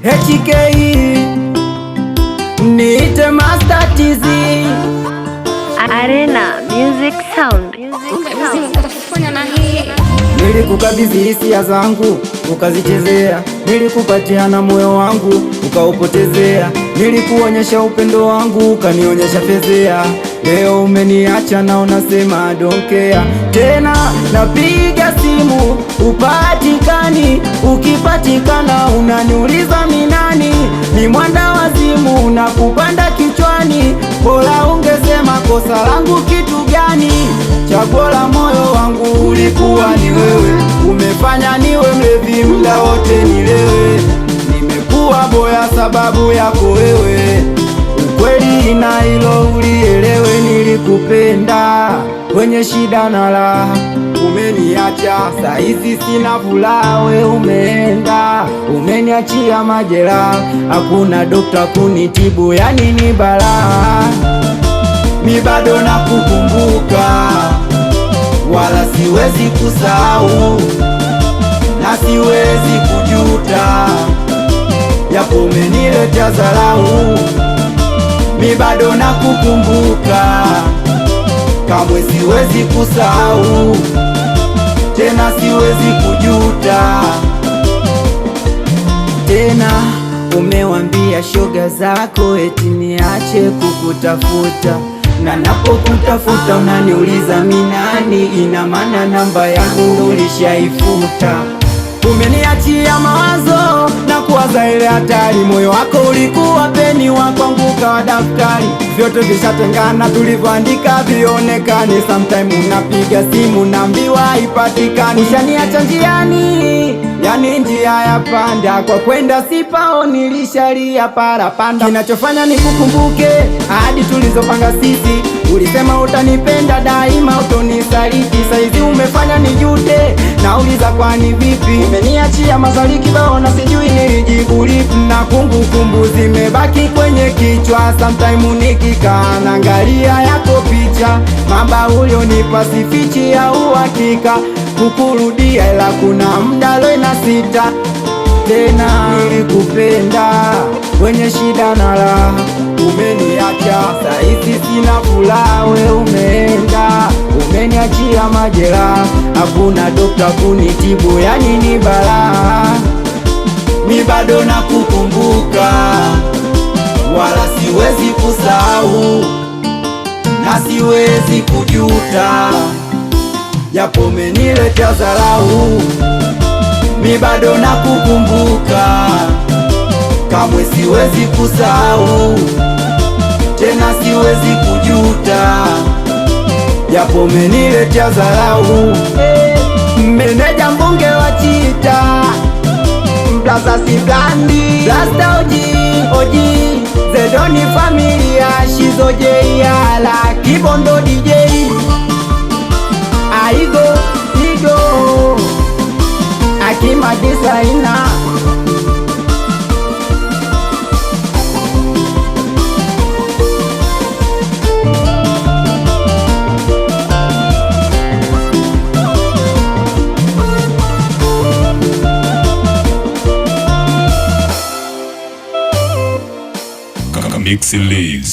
HK niite Master TZ Arena Music Sound. Nilikukabidhi hisia zangu ukazichezea, nilikupatia na moyo wangu ukaupotezea, nilikuonyesha upendo wangu ukanionyesha fezea. Leo umeniacha na unasema don't care tena. Napiga simu upatikani, ukipatikana unaniuliza minani. Ni mwanda wazimu na kupanda kichwani, bora ungesema kosa langu kitu gani. Chaguo la moyo wangu ulikuwa ni wewe, umefanya niwe mlevi muda wote nilewe. Nimekuwa boya sababu yako wewe, ukweli na hilo ulielewe. Nilikupenda kwenye shida na raha, umeniacha saizi sina furaha. We umeenda umeniachia majeraha, hakuna dokta kunitibu, yani ni balaa. Mi bado nakukumbuka, wala siwezi kusahau na siwezi kujuta, japo umeniletea dharau. Mi bado nakukumbuka, kamwe siwezi kusahau, tena siwezi kujuta tena. Umewambia shoga zako eti niache kukutafuta, na napokutafuta unaniuliza minani. Ina maana namba yangu ulishaifuta. Umeniachia mawazo na kuwaza ile hatari, moyo wako ulikuwa peni wa kwangu kawa daftari. Vyote vishatengana, tulivyoandika vionekane. Sometime unapiga simu naambiwa haipatikani. Ushaniacha njiani, yani njia ya panda, kwa kwenda sipao nilishalia parapanda. Kinachofanya nikukumbuke ahadi tulizopanga sisi, ulisema utanipenda daima utonisaliti. Saizi umefanya nijute, nauliza kwani vipi. Umeniachia maswali kibao na sijui nilijibu lipi, na kumbukumbu zimebaki kwenye kichwa. Sometime nikikaa naangalia yako picha, mamba ulionipa sifichi ya uhakika. Kukurudia ila kuna muda leo na sita tena. Nilikupenda kwenye shida na raha, umeniacha saizi sina furaha. We umeenda umeniachia majeraha, hakuna dokta kunitibu, yani ni balaa. Mi bado nakukumbuka, wala siwezi kusahau na siwezi kujuta, japo umeniletea dharau. Mi bado nakukumbuka, kamwe siwezi kusahau, tena siwezi kujuta, japo umeniletea dharau. Meneja mbunge wa Chita, Mplaza Sigandi, Rasta Oji, Zedoni familia, Shizo Jeyala, Kibondo DJ, Aigo, Igo, Akima Designer. Mixing Leaves.